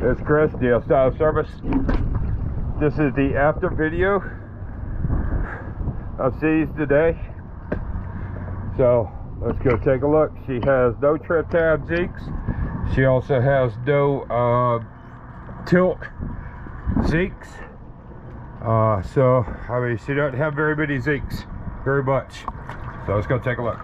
It's Chris, DL Style Service. This is the after video of C's today. So let's go take a look. She has no trip tab Zeeks. She also has no tilt Zeeks. So I mean, she doesn't have very many Zeeks, very much. So let's go take a look.